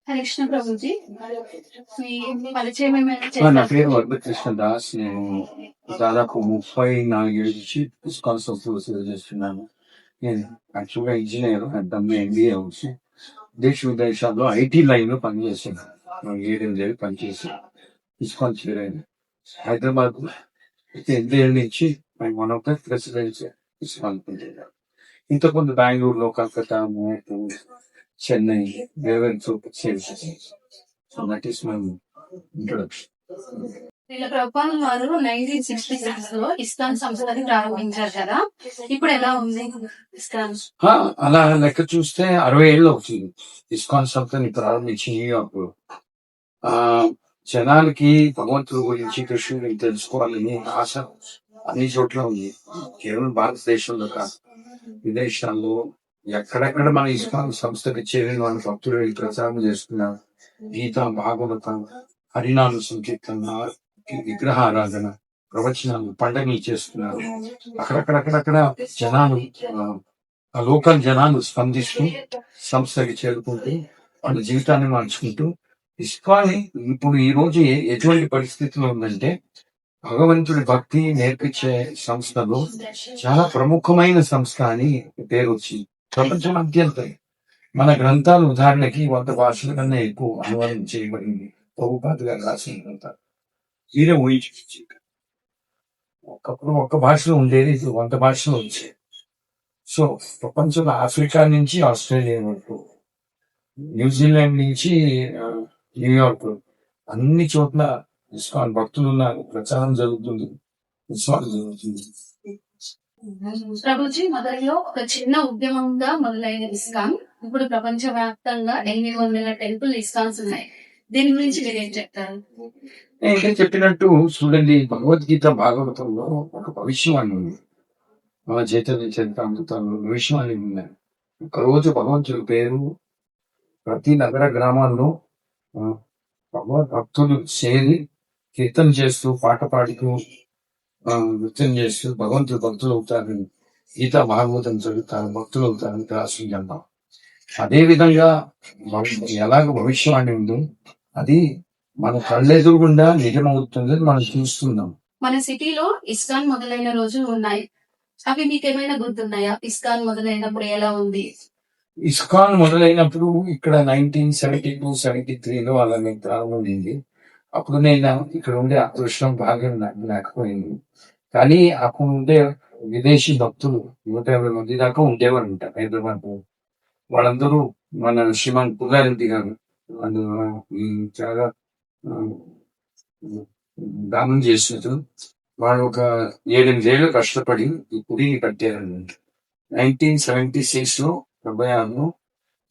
కృష్ణ ప్రభుజీ, మీ పరిచయం ఏమైనా నా చేస్తారా? పేరు వరదకృష్ణ దాస్. నేను దాదాపు 34 ఏళ్ళ నుంచి ఇస్కాన్ సంస్థలో సేవ చేస్తున్నాను. నేను యాక్చువల్గా ఇంజనీర్, ఎంఏ ఎంబీఏ వచ్చి దేశ విదేశాల్లో ఐటీ లైన్ లో పనిచేసాను. 7 ఏళ్ళు పనిచేసి ఇస్కాన్ చేరాను. హైదరాబాద్ 8 ఏళ్ళ నుంచి one of the presidents ISKCON పనిచేశాను. ఇంతకుముందు బెంగళూరులో, కలకత్తా, ముంబై, చెన్నై వేరే సేవ చేశాను. So that is my introduction. వీళ్ళ ప్రభుపాల్ వారు 1966 లో ఇస్కాన్ సంస్థని ప్రారంభించారు కదా, ఇప్పుడు ఎలా ఉంది ఇస్కాన్? అలా లెక్క చూస్తే 60 ఏళ్ళు అవుతుంది ఇస్కాన్ సంస్థని ప్రారంభించి న్యూయార్క్ లో. ఆ జనాలకి భగవంతుడి గురించి, కృష్ణుడి గురించి తెలుసుకోవాలని ఆశ అన్ని చోట్ల ఉంది. కేవలం భారతదేశంలో కాదు, విదేశాల్లో ఎక్కడెక్కడ మన ఇస్కాన్ సంస్థకి చేరిన వాళ్ళ భక్తులు వెళ్ళి ప్రచారం చేస్తున్నారు. గీత, భాగవతం, హరినామ సంకీర్తన, విగ్రహారాధన, ప్రవచనాలు, పండుగలు చేస్తున్నారు. అక్కడక్కడక్కడక్కడ జనాలు, ఆ లోకల్ జనాలు స్పందిస్తూ సంస్థకి చేరుకుంటూ వాళ్ళ జీవితాన్ని మార్చుకుంటూ ఇస్కాన్ ఇప్పుడు ఈ రోజు ఎటువంటి పరిస్థితిలో ఉందంటే, భగవంతుడి భక్తి నేర్పించే సంస్థలో చాలా ప్రముఖమైన సంస్థ అని పేరు వచ్చింది ప్రపంచం అత్యంత. మన గ్రంథాలు ఉదాహరణకి 100 భాషల కన్నా ఎక్కువ అనువాదం చేయబడింది. ప్రభుపాద గారు రాసిన గ్రంథాలు మీరే ఊహించవచ్చు. ఒకప్పుడు ఒక్క భాషలో ఉండేది, ఇప్పుడు 100 భాషలు వచ్చాయి. సో ప్రపంచంలో ఆఫ్రికా నుంచి ఆస్ట్రేలియా వరకు, న్యూజిలాండ్ నుంచి న్యూయార్క్, అన్ని చోట్ల ఇస్కాన్ భక్తులు ఉన్నారు. ప్రచారం జరుగుతుంది, ఉత్సవాలు జరుగుతుంది. ప్రభుజీ, మొదట్లో ఒక చిన్న ఉద్యమంగా మొదలైన ఇస్కాన్ ఇప్పుడు ప్రపంచ వ్యాప్తంగా 800 టెంపుల్ ఇస్కాన్స్ ఉన్నాయి. దీని గురించి మీరు ఏం చెప్తారు? నేను చెప్పినట్టు చూడండి, భగవద్గీత భాగవతంలో ఒక భవిష్యవాణి ఉంది. మన చైతన్య చరితామృతంలో భవిష్యవాణి ఉన్నాయి. ఒక రోజు భగవంతుడి పేరు ప్రతి నగర గ్రామాల్లో భగవద్ భక్తులు చేరి కీర్తన చేస్తూ, పాట పాడుతూ, నృత్యం చేస్తూ భగవంతుడు భక్తులు అవుతారని, గీతా భాగవతం చదువుతారు, భక్తులు అవుతారని రాసింది అన్నాం. అదే విధంగా ఎలాగ భవిష్యవాణి ఉందో అది మన కళ్ళెదురుగుండా నిజమవుతుందని మనం చూస్తున్నాం. మన సిటీలో ఇస్కాన్ మొదలైన రోజులు ఉన్నాయి. అవి మీకేమైనా గుర్తున్నాయా? ఇస్కాన్ మొదలైనప్పుడు ఎలా ఉంది? ఇస్కాన్ మొదలైనప్పుడు ఇక్కడ 1972-73లో అలా నేను ప్రారంభమైంది. అప్పుడు నేను ఇక్కడ ఉండే అదృష్టం బాగా నాకు లేకపోయింది. కానీ అప్పుడు ఉండే విదేశీ భక్తులు 150 మంది దాకా ఉండేవారు అంట హైదరాబాద్. వాళ్ళందరూ మన శ్రీమాన్ పుల్లారెడ్డి గారు వాళ్ళు చాలా దానం చేసినట్టు వాళ్ళు ఒక 7-8 ఏళ్ళు కష్టపడి ఈ గుడిని కట్టారన్నమాట. 1976 లో 76లో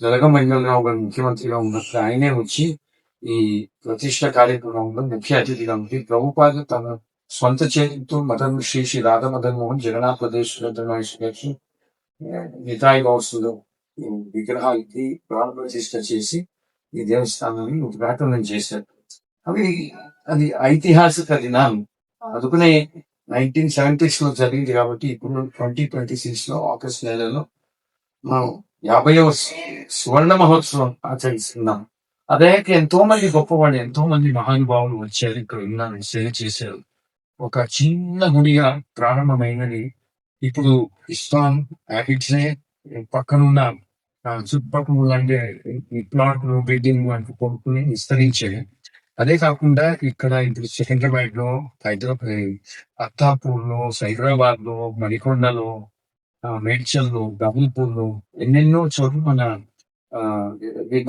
జలగమంగళరావు గారు ముఖ్యమంత్రిగా ఉన్నప్పుడు ఆయనే వచ్చి ఈ ప్రతిష్ట కార్యక్రమంలో ముఖ్య అతిథిగా ఉంది. ప్రభుపాద తన సొంత చేతితో మదన్ శ్రీ శ్రీ రాధా మదన్ మోహన్ జగన్నాథ్ ప్రదేశ్ నితాయి గౌసులు విగ్రహాలకి ప్రాణ ప్రతిష్ట చేసి ఈ దేవస్థానాన్ని ఉద్ఘాటనం చేశారు. అది ఐతిహాసిక దినాలు. అందుకనే 1970s లో జరిగింది కాబట్టి ఇప్పుడు 2026 లో ఆగస్ట్ నెలలో మనం 50వ సువర్ణ మహోత్సవం ఆచరిస్తున్నాం. అదే ఎంతో మంది గొప్పవాళ్ళు, ఎంతో మంది మహానుభావులు వచ్చారు, ఇక్కడ ఉన్నారు, సేవ చేశారు. ఒక చిన్న గుడిగా ప్రారంభమైనది ఇప్పుడు ఇస్కాన్ హ్యాబిట్స్ పక్కనున్న చుట్టుపక్కల అంటే ఈ ప్లాట్లు, బిల్డింగ్ వంటి కొనుక్కుని విస్తరించాయి. అదే కాకుండా ఇక్కడ ఇప్పుడు సికింద్రాబాద్ లో, అత్తాపూర్ లో, సైదరాబాద్ లో, మణికొండలో, మేడ్చల్ లో, గహల్పూర్ లో ఎన్నెన్నో చోట్ల మన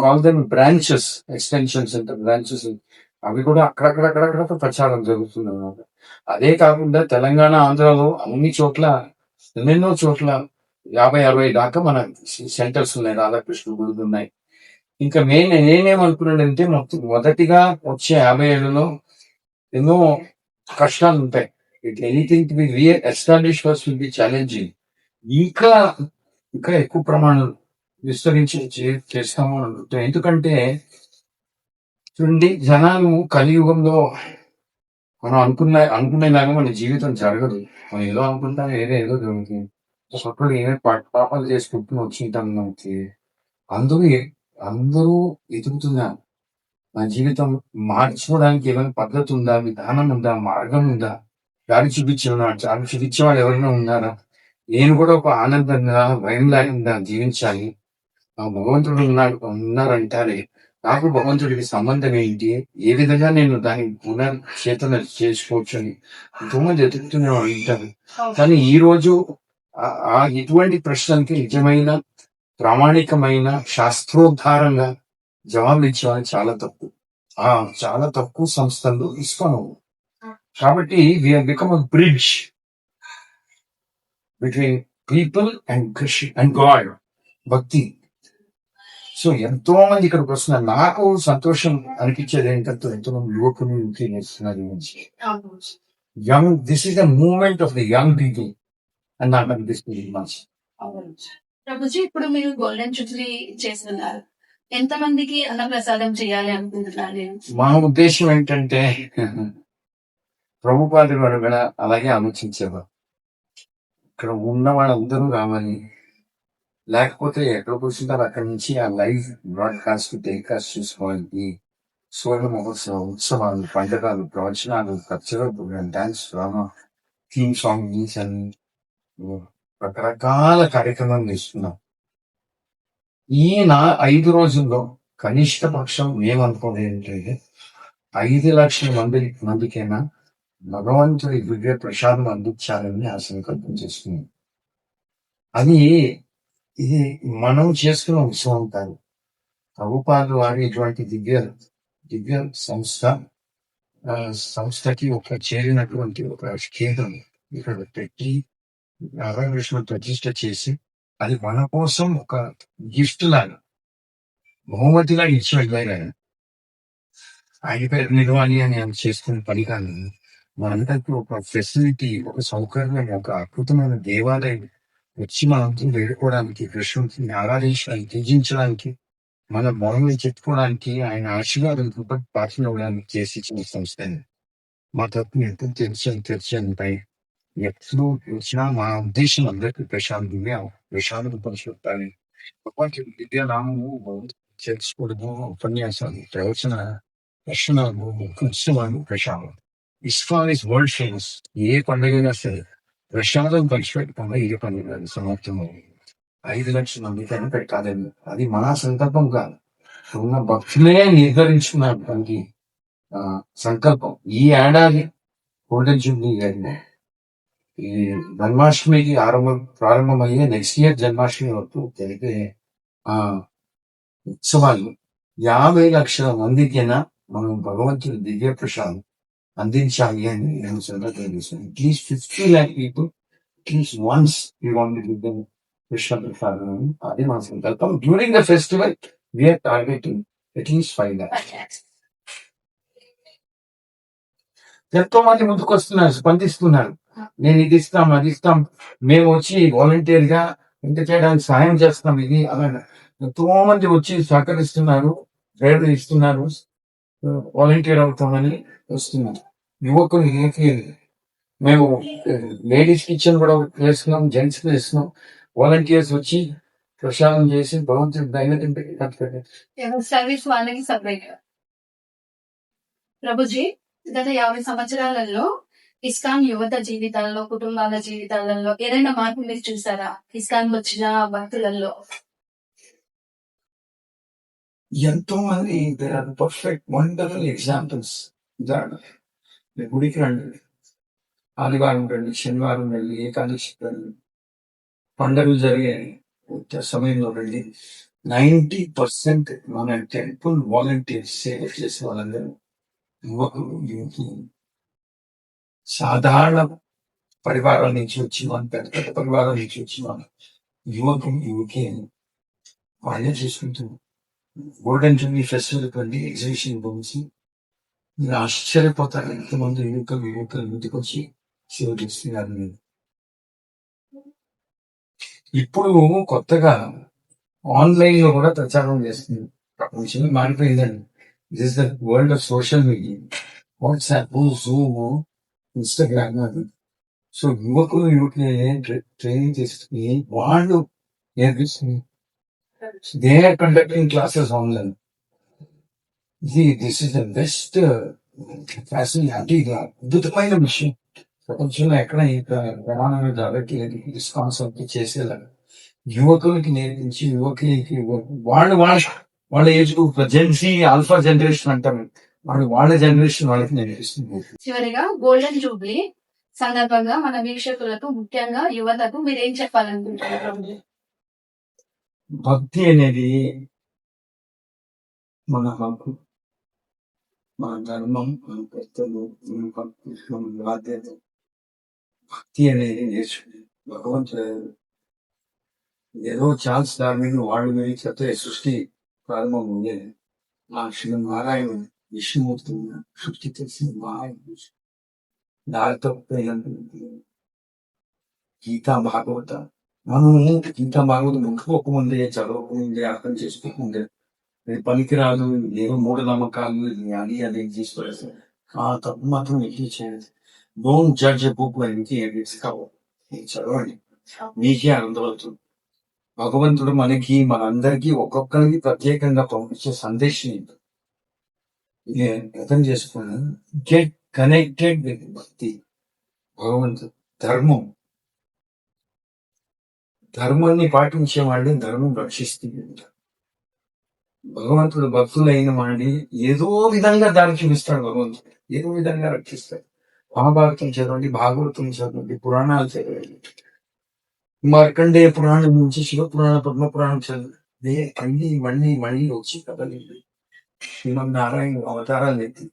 call them branches, extension centre branches, అవి కూడా అక్కడక్కడక్కడక్కడ ప్రచారం జరుగుతుంది అన్నమాట. అదే కాకుండా తెలంగాణ, ఆంధ్రాలో అన్ని చోట్ల, ఎన్నెన్నో చోట్ల 50-60 దాకా మన సెంటర్స్ ఉన్నాయి, రాధాకృష్ణ గుడులు ఉన్నాయి. ఇంకా నేనేమనుకున్నానంటే మొదటిగా వచ్చే 50 ఏళ్లలో ఎన్నో కష్టాలు ఉంటాయి. Anything to be establish first will be challenging. ఇంకా ఎక్కువ ప్రమాణం విస్తరించి చేస్తాము అని అనుకుంటాం. ఎందుకంటే చూడండి, జనాలు కలియుగంలో మనం అనుకునేలాగా మన జీవితం జరగదు. మనం ఏదో అనుకుంటాం, ఏదో జరుగుతుంది. ఒకప్పుడు ఏదో పాపాలు చేసుకుంటూ వచ్చింటాం మనకి. అందుకే అందరూ ఎదుగుతున్నారు. నా జీవితం మార్చుకోవడానికి ఏమైనా పద్ధతి ఉందా, విధానం ఉందా, మార్గం ఉందా, దారి చూపించేవాడు ఎవరైనా ఉన్నారా? నేను కూడా ఒక ఆనందంగా వైన్లాగా జీవించాలి. ఆ భగవంతుడు ఉన్నారంటారే, నాకు భగవంతుడికి సంబంధం ఏంటి? ఏ విధంగా నేను దాన్ని పునర్చేతన చేసుకోవచ్చు అని ఎంతోమంది ఎదుగుతూనే ఉంటారు. కానీ ఈ రోజు ఇటువంటి ప్రశ్నలకి నిజమైన, ప్రామాణికమైన, శాస్త్రోద్ధారంగా జవాబులు ఇచ్చేవాళ్ళు చాలా తక్కువ సంస్థలు ఇస్తాను. కాబట్టి we are become a bridge between people and Krishna and god, భక్తి. సో ఎంతో మంది ఇక్కడికి వస్తున్నారు. నాకు సంతోషం అనిపించేది ఏంటంటే ఎంతో మంది యువకులు చేస్తున్నారు. Young, this is the movement of the young people అని నాకు అనిపిస్తుంది. మంచి ప్రభుజీ, ఇప్పుడు మీరు గోల్డెన్ జూబ్లీ చేస్తున్నారు. ఎంత మందికి అన్నప్రసాదం చేయాలి అనుకుంటున్నారు? మా ఉద్దేశం ఏంటంటే ప్రభుపాదులు వారు కూడా అలాగే ఆలోచించేవారు. ఇక్కడ ఉన్న వాళ్ళందరూ రావాలి, లేకపోతే ఎక్కడ కూర్చుంటారు అక్కడి నుంచి ఆ లైవ్ బ్రాడ్కాస్ట్ టెలికాస్ట్ చూసుకోవాలి. సువర్ణ మహోత్సవ ఉత్సవాలు, పండగలు, ప్రవచనాలు, cultural programme, dance, drama, theme songs అని రకరకాల కార్యక్రమాలు ఇస్తున్నాం. ఈ 5 రోజుల్లో కనిష్ట పక్షం ఏమనుకోలేదు ఏంటంటే 5 లక్షల మందికైనా భగవంతుడి దివ్య ప్రసాదం అందించాలని ఆ సంకల్పం చేస్తున్నాం. అది ఇది మనం చేసుకున్న ఉత్సవం కాదు. ప్రభుపాదులు వారి ఇటువంటి దివ్య సంస్థకి చేరినటువంటి ఒక కేంద్రం ఇక్కడ పెట్టి రాధాకృష్ణ ప్రతిష్ట చేసి అది మన కోసం ఒక గిఫ్ట్ లాగా, బహుమతిలాగా ఇచ్చి వెళ్ళారు. ఆయన పేరు నిలవాలి అని ఆయన చేసుకునే పని కాదు. మనందరికీ ఒక ఫెసిలిటీ, ఒక సౌకర్యం, ఒక అద్భుతమైన దేవాలయం వచ్చి మనతో వేడుకోవడానికి, కృష్ణుడిని ఆరాధించడానికి, పూజించడానికి, మన మొదలు చెప్పుకోవడానికి, ఆయన ఆశీర్వాదం పాత్రలు అవ్వడానికి చేసి ఇచ్చిన సంస్థ. మా తరపున ఎప్పుడు తెరిచి ఉంటాయి. ఎప్పుడు వచ్చినా మా ఉద్దేశం అందరికీ ప్రశాంతం పంచుతారని. భగవంతుడి దివ్యనామము తెలుసుకోవడము, ఉపన్యాసాలు, ప్రవచన దర్శనాలు, ఉత్సవాలు, ప్రశాంతం. ISKCON is world famous. ఏ పండుగైనా సరే ప్రశాంతం పంచిపెట్టకుండా ఏ పండుగ సమాప్తం 5 లక్షల మందికైనా పెట్టాలని అది మన సంకల్పం కాదు, ఉన్న భక్తులే నిర్ధారించుకున్నటువంటి సంకల్పం. ఈ ఏడాది గోల్డెన్ జూబ్లీ ఈ జన్మాష్టమికి ప్రారంభమయ్యే నెక్స్ట్ ఇయర్ జన్మాష్టమి వరకు జరిగే ఉత్సవాలు 50 లక్షల మందికైనా మనం భగవంతుడి దివ్య ప్రసాదం అందించాలి అని నేను సందర్భం చేశాను. At least 50 lakh people, at least once we want to give them Krishna ప్రసాదం. అది మన సంకల్పం. During the festival we are targeting at least 5 lakhs. ఎంతో మంది ముందుకు వస్తున్నారు, స్పందిస్తున్నారు. నేను ఇది ఇస్తాం, అది ఇస్తాం, మేము వచ్చి వాలంటీర్ గా ఇంత చేయడానికి సాయం చేస్తాం, ఇది అలా ఎంతో మంది వచ్చి సహకరిస్తున్నారు, ప్రేరణ ఇస్తున్నారు, వాలంటీర్ అవుతామని వస్తున్నారు. యువకులు మేము లేడీస్ కిచెన్ కూడా వేస్తున్నాం, జెంట్స్ కి వేస్తున్నాం. వాలంటీర్స్ వచ్చి ప్రసాదం చేసి భగవంతుడి దైనదిన సర్వీస్ వాళ్ళకి సపరేట్. ప్రభుజీ, గత 50 సంవత్సరాలలో ఇస్కాన్ యువత జీవితాల్లో, కుటుంబాల జీవితాలలో ఏదైనా మార్పు మీరు చూసారా? ఇస్కాన్ వచ్చిన భక్తులలో ఎంతో మంది పర్ఫెక్ట్ వండర్ఫుల్ ఎగ్జాంపుల్స్. గుడికి రండి, ఆదివారం రండి, శనివారం రండి, ఏకాదశి రండి, పండుగలు జరిగే సమయంలో రండి. 90% మన టెంపుల్ వాలంటీర్స్, సేవ చేసే వాళ్ళందరూ యువకులు, యువకులు, సాధారణ పరివారాల నుంచి వచ్చిన వాళ్ళు, పెద్ద పెద్ద పరివారాల నుంచి వచ్చిన వాళ్ళు, యువకి వాళ్ళే చేసుకుంటున్నారు. గోల్డెన్ జూబ్లీ ఫెస్టివల్ కండి ఎగ్జిబిషన్ గురించి మీరు ఆశ్చర్యపోతారు. ఎంతమంది యువకులు ఇంటికి వచ్చి సేవ చేస్తున్నారు. ఇప్పుడు కొత్తగా ఆన్లైన్ లో కూడా ప్రచారం చేస్తుంది. ప్రపంచంలో మారిపోయిందండి. This is the world of social media, WhatsApp, Zoom, Instagram. So యువకులు ట్రైనింగ్ చేసుకుని వాళ్ళు నేర్పిస్తుంది. They are conducting classes online. See, this is the best facility. అద్భుతమైన విషయం ప్రపంచంలో ఎక్కడ ఈ ప్రమాణాలు జరగట్లేదు. ఈ కాన్సెప్ట్ చేసేలాగా యువకులకి నేర్పించి యువకులకి వాళ్ళ age group Gen Z alpha generation అంటారు. వాళ్ళ జనరేషన్ వాళ్ళకి నేర్పిస్తుంది. చివరిగా గోల్డెన్ జూబ్లీ సందర్భంగా మన వీక్షకులకు ముఖ్యంగా యువతకు మీరేం చెప్పాలనుకుంటున్నారు? భక్తి అనేది మన హక్కు, మన ధర్మం, మన కర్తవ్యం, మన భక్తి, మన బాధ్యత. భక్తి అనేది నేర్చుకుని భగవంతుడు ఏదో చార్ల్స్ డార్విన్ వాళ్ళు వెళ్ళి చెప్తే సృష్టి ప్రారంభం ఉండేది. ఆ శ్రీ నారాయణ విష్ణుమూర్తి సృష్టి తెలిసిన మహాయుడు దారితో గీతా భాగవత మనము గీతా భాగవతం ముట్టుకోకముందే చదవకముందే అర్థం చేసుకోకముందే ఇది పనికిరాదు, ఏదో మూఢనమ్మకాలు అని అది తీసుకొస్తారు. ఆ తప్పు మాత్రం ఎట్టి చేయాలి. Don't judge a book by its cover. చదవండి, మీకే అర్థమవుతుంది. భగవంతుడు మనకి మనందరికీ ఒక్కొక్కరికి ప్రత్యేకంగా పంపించే సందేశం ఏంటి అర్థం చేసుకుని గెట్ కనెక్టెడ్ విత్ భక్తి. భగవంతుడు ధర్మాన్ని పాటించే వాళ్ళని ధర్మం రక్షిస్తుంది. భగవంతుడు భక్తులైన వాడిని ఏదో విధంగా దారి చూపిస్తాడు. భగవంతుడు ఏదో విధంగా రక్షిస్తాడు. మహాభారతం చదవండి, భాగవతం చదవండి, పురాణాలు చదవండి, మార్కండేయ పురాణం నుంచి శివ పురాణ పద్మ పురాణం చదివి అన్ని మళ్ళీ వచ్చి కథలు శ్రీమన్నారాయణ అవతారాలు ఎత్తి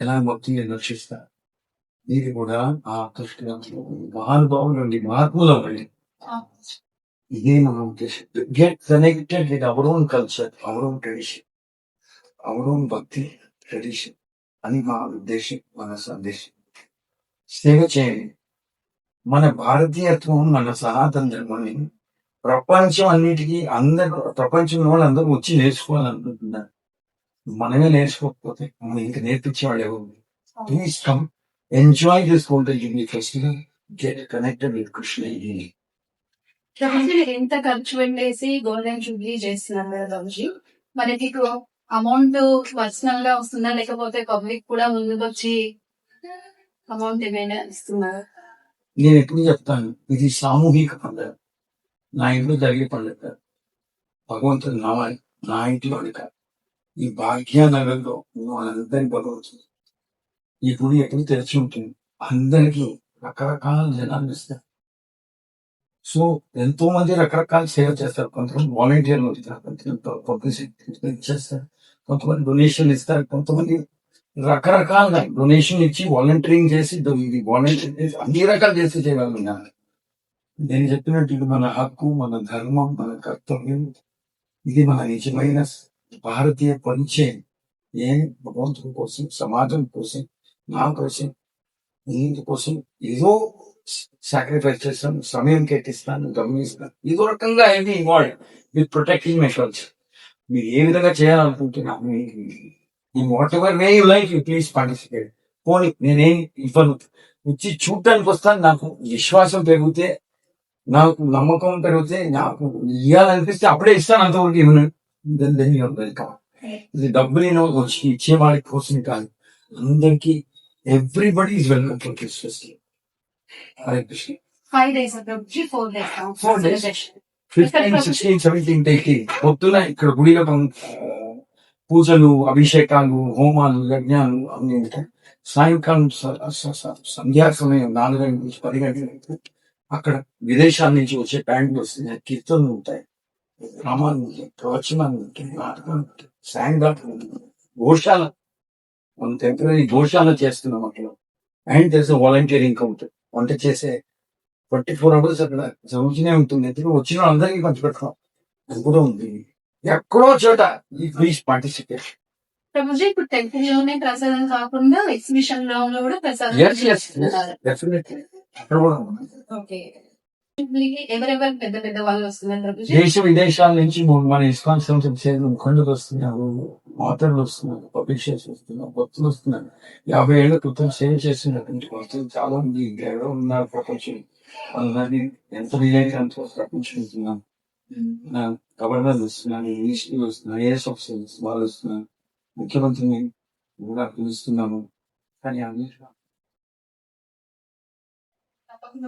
ఎలా భక్తిని రక్షిస్తారు. మీరు కూడా ఆ దృష్టిగా మహానుభావులు అండి, మహాత్ములు అవ్వండి. ఇదే మన ఉద్దేశం. Get connected with our own culture, our own tradition, our own భక్తి ట్రెడిషన్ అని మా ఉద్దేశం, మన సందేశం. సేవ చేయండి. మన భారతీయత్వం, మన సనాతన ధర్మాన్ని ప్రపంచం అన్నిటికీ ప్రపంచంలో వాళ్ళందరూ వచ్చి నేర్చుకోవాలనుకుంటున్నారు. మనమే నేర్చుకోకపోతే ఇంకా నేర్పించేవాళ్ళు ఎవరు? Please come enjoy this golden Jubilee festival, get connected with Krishna. మీరు ఎంత ఖర్చు పెట్టేసి గోల్డెన్ జూబ్లీ చేస్తున్నారు కదా బాబుజీ, మరి మీకు అమౌంట్ పర్సనల్ గా వస్తుందా, లేకపోతే పబ్లిక్ కూడా ముందుకు వచ్చి అమౌంట్ ఏమైనా ఇస్తున్నారు? నేను ఎప్పుడు చెప్తాను, ఇది సామూహిక పండుగ. నా ఇంట్లో జరిగే పండుగ. భగవంతుడు నా ఇంట్లోని కాదు, ఈ భాగ్యనగర్లో వాళ్ళందరినీ భగవంతుడు ఈ గుడి ఎప్పుడు తెరిచి ఉంటుంది. అందరికీ రకరకాల జనాలు ఇస్తారు. సో ఎంతో మంది రకరకాల సేవ చేస్తారు. కొంతమంది వాలంటీర్లు చేస్తారు, కొంతమంది డొనేషన్ ఇస్తారు, కొంతమంది రకరకాలుగా డొనేషన్ ఇచ్చి వాలంటీరింగ్ చేసి వాలంటీర్ చేసి అన్ని రకాలు చేసి చేయగలను. నేను చెప్పినట్టు ఇది మన హక్కు, మన ధర్మం, మన కర్తవ్యం. ఇది మన నిజమైన భారతీయ పరిచయం. భగవంతుడి కోసం, సమాజం కోసం, నా కోసం, ఇంటి కోసం ఏదో సాక్రిఫైస్ చేస్తాను, సమయం కేటిస్తాను, గమనిస్తాను. ఏదో రకంగా ఇది ఇన్వాల్వ్ విత్ ప్రొటెక్టింగ్ మెషర్స్. మీరు ఏ విధంగా చేయాలనుకుంటున్నాను, in whatever way you like, you please participate. పోనీ నేనేం ఇవ్వను, వచ్చి చూడటానికి వస్తాను. నాకు విశ్వాసం పెరిగితే, నాకు నమ్మకం పెరిగితే, నాకు ఇవ్వాలనిపిస్తే అప్పుడే ఇస్తాను. అంతవరకు ఇవ్వను. వెల్కమ్. ఇది డబ్బు నేను వచ్చి ఇచ్చే వాడి కోసం కాదు, అందరికి everybody is welcome for this festival. Hare Krishna. 5 days అప్పుడు 4 days 15, 16, 17 డేకి పొద్దున ఇక్కడ గుడిలో పూజలు, అభిషేకాలు, హోమాలు, యజ్ఞాలు అన్ని ఉంటాయి. సాయంకాలం సంధ్యా సమయం 4 నుంచి 10 గంటలకు అక్కడ విదేశాల నుంచి వచ్చే బ్యాండ్లు వస్తున్నాయి, కీర్తనలు ఉంటాయి, రామాలు ఉంటాయి, ప్రవచనాలు ఉంటాయి, నాటకాలు ఉంటాయి, సాయంత్రం గోశాల, మన టెంపరీ గోశాల చేస్తున్నాం అక్కడ. అండ్ తెలిసిన వాలంటీరింగ్ కౌంటర్, వంట చేసే 24 hours అక్కడ జరుగుతూనే ఉంటుంది. ఎందుకు వచ్చిన వాళ్ళందరికీ పంచిపెట్టడం అది కూడా ఉంది. ఎక్కడో చోట ఈ ప్లీజ్ పార్టిసిపేట్. ప్రభుజీ ఇప్పుడు టెంపుల్ లోనే ప్రసాదం కాకుండా ఎగ్జిబిషన్ లో కూడా ప్రసాదం డెఫినెట్లీ అక్కడ కూడా ఉంది. ఓకే. ఎవరెవరు పెద్ద పెద్ద వాళ్ళు వస్తున్నారు ప్రభుజీ? దేశ విదేశాల నుంచి మన ఇస్కాన్ సంస్థ కొండలు వస్తున్నారు, మాతరులు వస్తున్నారు, పబ్లిషర్స్ వస్తున్నారు, భక్తులు వస్తున్నారు. 50 ఏళ్ల క్రితం సేవ చేస్తున్నటువంటి భక్తులు చాలా మంది ఎవరో ఉన్నారు. ప్రపంచం వాళ్ళని ఎంత వీలైతే అంత ప్రపంచుకుంటున్నాం. గవర్నర్ వస్తున్నాను, మినిస్టర్ వస్తున్నాను, ఏఎస్ ఆఫీసర్స్ వాళ్ళు వస్తున్నారు, ముఖ్యమంత్రిని కూడా పిలుస్తున్నాము. కానీ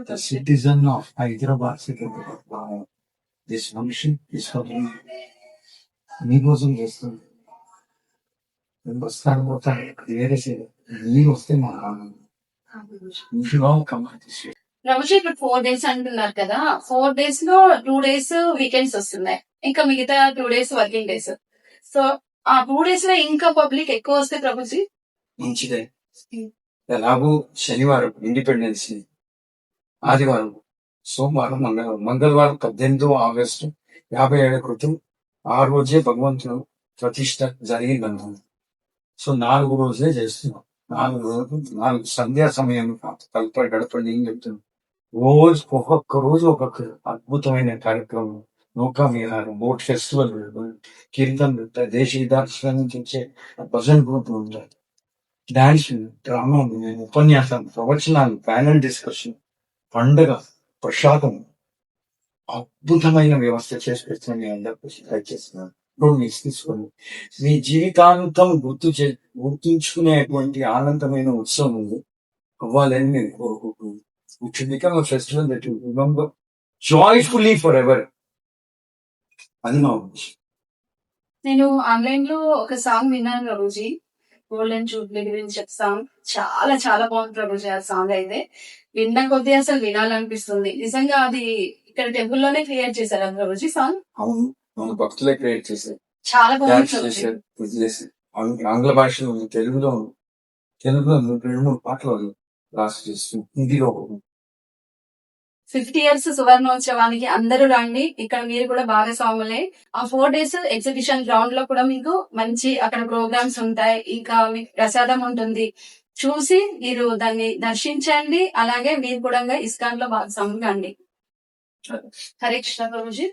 the citizen of Hyderabad city this function is for me. మీకోసం చేస్తుంది. నేను వస్తాను పోతాను వేరే మీరు వస్తే మా కమాండ్ ప్రభుజీ ఇప్పుడు 4 days అంటున్నారు కదా, 4 days లో 2 days వీకెండ్స్ వస్తున్నాయి, ఇంకా మిగతా 2 days వర్కింగ్ డేస్. సో ఆ 2 days లో ఇంకా పబ్లిక్ ఎక్కువ వస్తే ప్రభుజీ మంచిదే. ఎలాగో శనివారం ఇండిపెండెన్స్ డే, ఆదివారం, సోమవారం, మంగళవారం 18 ఆగస్టు 57 క్రితం ఆ రోజే భగవంతుడు ప్రతిష్ట జరిగిందన్నాను. సో 4 రోజులే చేస్తున్నాం. 4 రోజులు 4 సంధ్యా సమయం గడపండి ఏం చెప్తున్నాం. ఒక్కొక్క రోజు ఒక్కొక్క అద్భుతమైన కార్యక్రమం, నౌకా విహారం, బోట్ ఫెస్టివల్, కీర్తన్ దేశీ దర్శనం నుంచి వచ్చే భజన్ గ్రూప్ ఉంటాయి, డాన్స్, డ్రామా, ఉపన్యాసం, ప్రవచనాలు, ప్యానల్ డిస్కషన్, పండగ, ప్రసాదం, అద్భుతమైన వ్యవస్థ చేసి పెడుతున్న మీ అందరికీ ట్రై చేస్తున్నాను. తీసుకోండి. మీ జీవితాంతం గుర్తుంచుకునేటువంటి ఆనందమైన ఉత్సవం ఉంది అవ్వాలని నేను కోరుకుంటున్నాను. It should become a festival that you remember joyfully forever. అది నా ఉద్దేశం. నేను ఆన్లైన్ లో ఒక సాంగ్ విన్నాను ప్రభుజీ, గోల్డెన్ జూబ్లీ గురించి ఒక సాంగ్, చాలా చాలా బాగుంది ప్రభుజీ. ఆ సాంగ్ అయితే విన్న కొద్దీ అసలు వినాలనిపిస్తుంది. నిజంగా అది ఇక్కడ టెంపుల్ లోనే క్రియేట్ చేశారు ప్రభుజీ సాంగ్. అవును, మన భక్తులే క్రియేట్ చేశారు, చాలా బాగుంది డాన్స్ ప్రభుజీ. చేశారు, ఇది చేశారు. ఆంగ్ల భాషలో ఉంది, తెలుగులో 2-3 పాటలు లాస్ట్ చేస్తుంది, హిందీలో 50 years సువర్ణోత్సవానికి అందరూ రండి, ఇక్కడ మీరు కూడా భాగస్వాములే. ఆ 4 days ఎగ్జిబిషన్ గ్రౌండ్ లో కూడా మీకు మంచి అక్కడ ప్రోగ్రామ్స్ ఉంటాయి, ఇంకా మీకు ప్రసాదం ఉంటుంది. చూసి మీరు దాన్ని దర్శించండి, అలాగే మీరు కూడా ఇస్కాన్ లో భాగస్వాములు కండి. హరే కృష్ణ ప్రభుజీ.